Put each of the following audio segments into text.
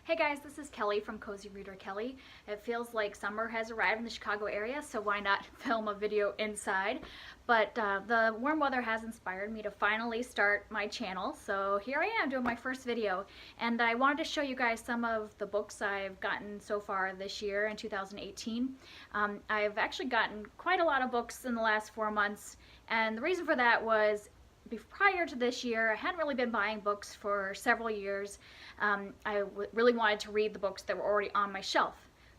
Hey guys, this is Kelly from Cozy Reader Kelly. It feels like summer has arrived in the Chicago area, so why not film a video inside? But the warm weather has inspired me to finally start my channel, so here I am doing my first video. And I wanted to show you guys some of the books I've gotten so far this year in 2018. I've actually gotten quite a lot of books in the last 4 months, and the reason for that was prior to this year, I hadn't really been buying books for several years. I really wanted to read the books that were already on my shelf,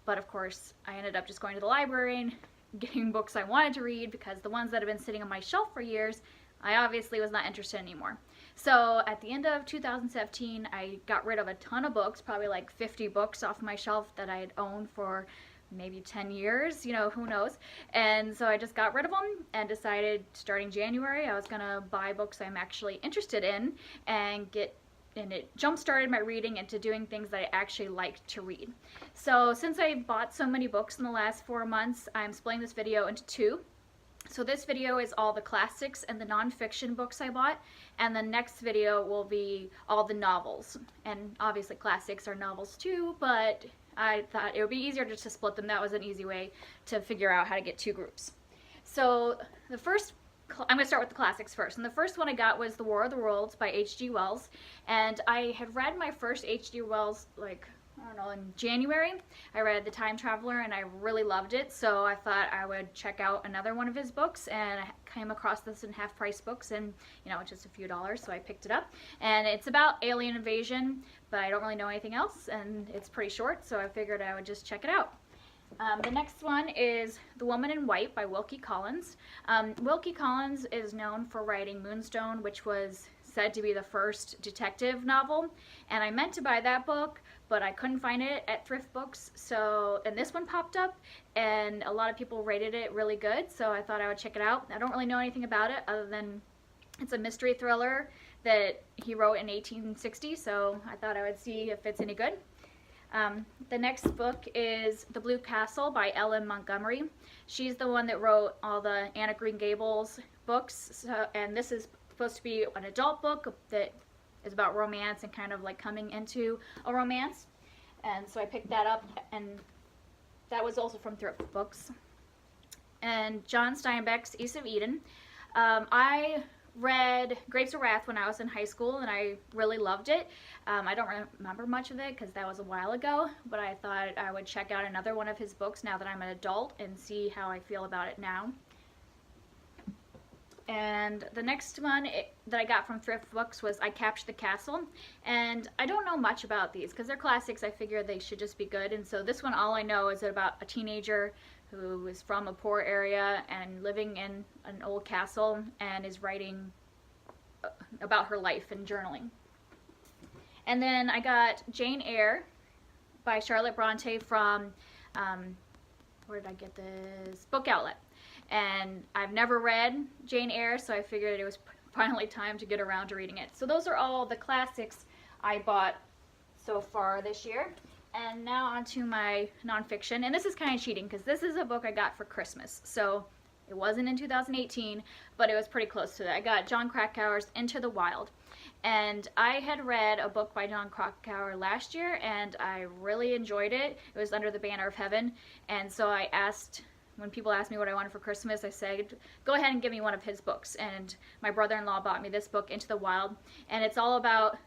but of course I ended up just going to the library and getting books I wanted to read because the ones that have been sitting on my shelf for years, I obviously was not interested anymore. So at the end of 2017, I got rid of a ton of books, probably like 50 books off my shelf that I had owned for maybe 10 years, you know, who knows. And so I just got rid of them and decided starting January I was gonna buy books I'm actually interested in and it jump-started my reading into doing things that I actually like to read. So since I bought so many books in the last 4 months, I'm splitting this video into two. So this video is all the classics and the nonfiction books I bought, and the next video will be all the novels. And obviously classics are novels too, but I thought it would be easier just to split them. That was an easy way to figure out how to get two groups. So I'm going to start with the classics first. And the first one I got was The War of the Worlds by H.G. Wells. And I had read my first H.G. Wells, like, I don't know, in January. I read The Time Traveler and I really loved it. So I thought I would check out another one of his books. And I came across this in half-price books and, you know, just a few dollars. So I picked it up. And it's about alien invasion, but I don't really know anything else. And it's pretty short, so I figured I would just check it out. The next one is The Woman in White by Wilkie Collins. Wilkie Collins is known for writing Moonstone, which was said to be the first detective novel, and I meant to buy that book, but I couldn't find it at thrift books, and this one popped up, and a lot of people rated it really good, so I thought I would check it out. I don't really know anything about it other than it's a mystery thriller that he wrote in 1860, so I thought I would see if it's any good. The next book is The Blue Castle by Ellen Montgomery. She's the one that wrote all the Anne of Green Gables books, and this is supposed to be an adult book that is about romance and kind of like coming into a romance. And so I picked that up, and that was also from thrift books. And John Steinbeck's East of Eden. I read Grapes of Wrath when I was in high school, and I really loved it. I don't remember much of it because that was a while ago, but I thought I would check out another one of his books now that I'm an adult and see how I feel about it now. And the next one that I got from thrift books was I Captured the Castle, and I don't know much about these because they're classics. I figure they should just be good, and so this one, all I know is about a teenager who is from a poor area and living in an old castle and is writing about her life and journaling. And then I got Jane Eyre by Charlotte Bronte from, where did I get this? Book Outlet. And I've never read Jane Eyre, so I figured it was finally time to get around to reading it. So those are all the classics I bought so far this year. And now on to my nonfiction, and this is kind of cheating because this is a book I got for Christmas, so it wasn't in 2018, but it was pretty close to that. I got Jon Krakauer's Into the Wild, and I had read a book by Jon Krakauer last year, and I really enjoyed it. It was Under the Banner of Heaven, and so I asked, when people asked me what I wanted for Christmas, I said, go ahead and give me one of his books, and my brother-in-law bought me this book, Into the Wild, and it's all about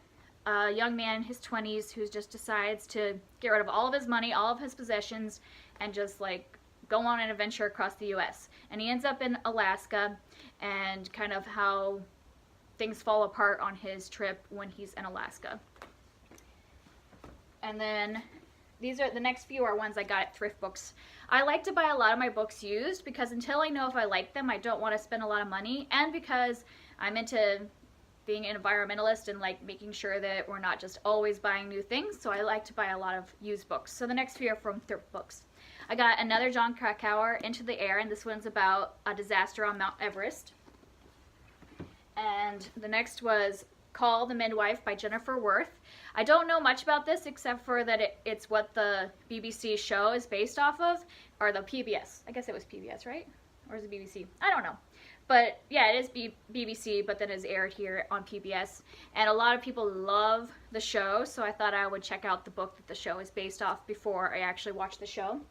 a young man in his 20s who just decides to get rid of all of his money, all of his possessions, and just like go on an adventure across the US. And he ends up in Alaska, and kind of how things fall apart on his trip when he's in Alaska. And then these are the next few are ones I got at thrift books. I like to buy a lot of my books used because until I know if I like them, I don't want to spend a lot of money, and because I'm into being an environmentalist and like making sure that we're not just always buying new things, so I like to buy a lot of used books. So the next few are from thrift books. I got another Jon Krakauer, Into the Air, and this one's about a disaster on Mount Everest. And the next was Call the Midwife by Jennifer Worth. I don't know much about this except for that it's what the BBC show is based off of, or the PBS. I guess it was PBS, right? Or is it BBC? I don't know. But yeah, it is BBC, but then it's aired here on PBS. And a lot of people love the show, so I thought I would check out the book that the show is based off before I actually watch the show.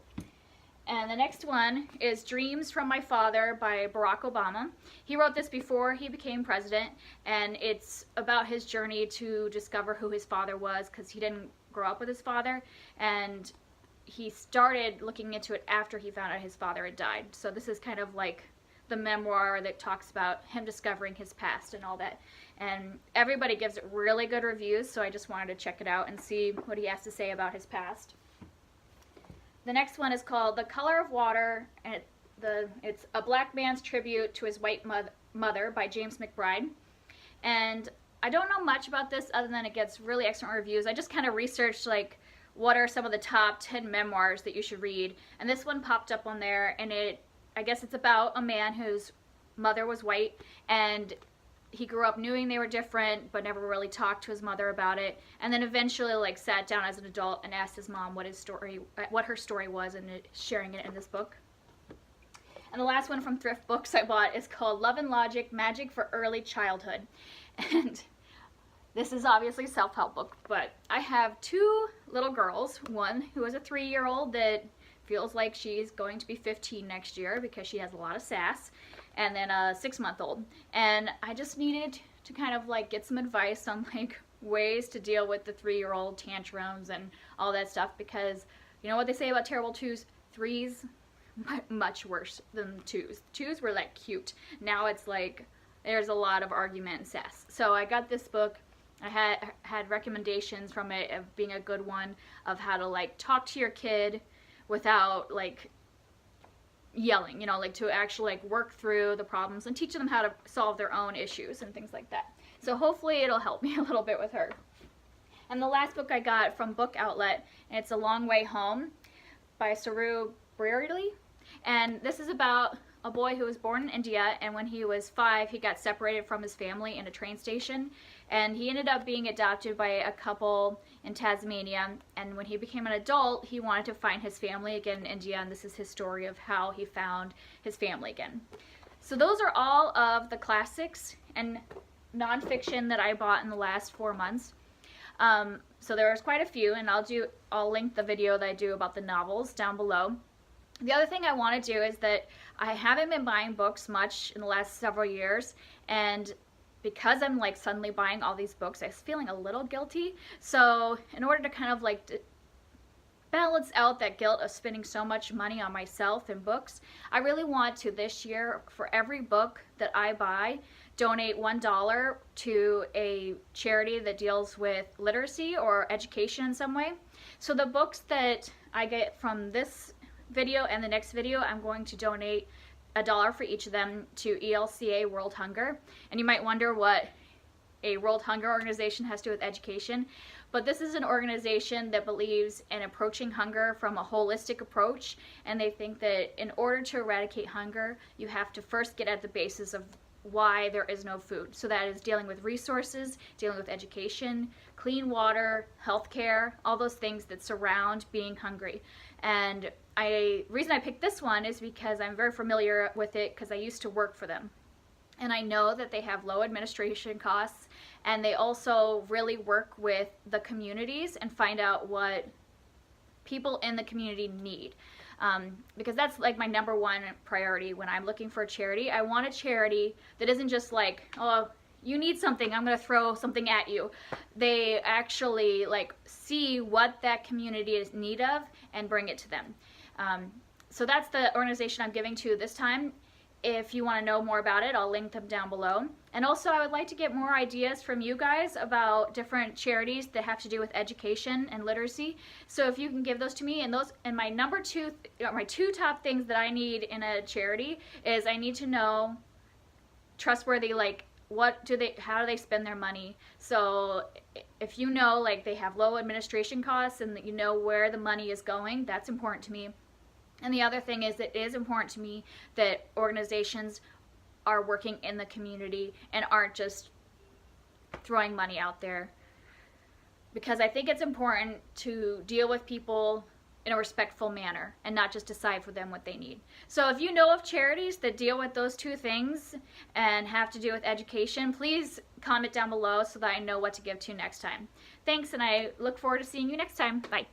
And the next one is Dreams from My Father by Barack Obama. He wrote this before he became president, and it's about his journey to discover who his father was, because he didn't grow up with his father, and he started looking into it after he found out his father had died. So this is kind of like the memoir that talks about him discovering his past and all that. And everybody gives it really good reviews, so I just wanted to check it out and see what he has to say about his past. The next one is called The Color of Water, and it's a black man's tribute to his white mother by James McBride. And I don't know much about this other than it gets really excellent reviews. I just kind of researched like what are some of the top 10 memoirs that you should read, and this one popped up on there, and I guess it's about a man whose mother was white, and he grew up knowing they were different, but never really talked to his mother about it, and then eventually like sat down as an adult and asked his mom what her story was, and sharing it in this book. And the last one from Thrift Books I bought is called Love and Logic: Magic for Early Childhood. And this is obviously a self-help book, but I have two little girls, one who is a 3-year-old that feels like she's going to be 15 next year because she has a lot of sass, and then a 6-month-old. And I just needed to kind of like get some advice on like ways to deal with the 3-year-old tantrums and all that stuff, because you know what they say about terrible twos? Threes, much worse than twos. Twos were like cute. Now it's like there's a lot of argument and sass. So I got this book. I had recommendations from it of being a good one of how to like talk to your kid without like yelling, you know, like to actually like work through the problems and teach them how to solve their own issues and things like that. So hopefully it'll help me a little bit with her. And the last book I got from Book Outlet, and it's A Long Way Home by Saru Brierley. And this is about a boy who was born in India, and when he was 5, he got separated from his family in a train station, and he ended up being adopted by a couple in Tasmania. And when he became an adult, he wanted to find his family again in India, and this is his story of how he found his family again. So those are all of the classics and nonfiction that I bought in the last 4 months. So there's quite a few, and I'll link the video that I do about the novels down below. The other thing I want to do is that I haven't been buying books much in the last several years, and because I'm like suddenly buying all these books, I was feeling a little guilty. So in order to kind of like balance out that guilt of spending so much money on myself and books, I really want to this year, for every book that I buy, donate $1 to a charity that deals with literacy or education in some way. So the books that I get from this video and the next video, I'm going to donate $1 for each of them to ELCA World Hunger. And you might wonder what a World Hunger Organization has to do with education, but this is an organization that believes in approaching hunger from a holistic approach, and they think that in order to eradicate hunger, you have to first get at the basis of why there is no food. So that is dealing with resources, dealing with education, clean water, healthcare, all those things that surround being hungry. And reason I picked this one is because I'm very familiar with it because I used to work for them. And I know that they have low administration costs, and they also really work with the communities and find out what people in the community need. Because that's like my #1 priority when I'm looking for a charity. I want a charity that isn't just like, oh, you need something, I'm going to throw something at you. They actually like see what that community is in need of and bring it to them. So that's the organization I'm giving to this time. If you want to know more about it, I'll link them down below. And also I would like to get more ideas from you guys about different charities that have to do with education and literacy. So if you can give those to me, and my my 2 top things that I need in a charity is I need to know trustworthy, like how do they spend their money. So if you know like they have low administration costs and that you know where the money is going, that's important to me. And the other thing is, it is important to me that organizations are working in the community and aren't just throwing money out there. Because I think it's important to deal with people in a respectful manner and not just decide for them what they need. So if you know of charities that deal with those two things and have to do with education, please comment down below so that I know what to give to next time. Thanks, and I look forward to seeing you next time. Bye.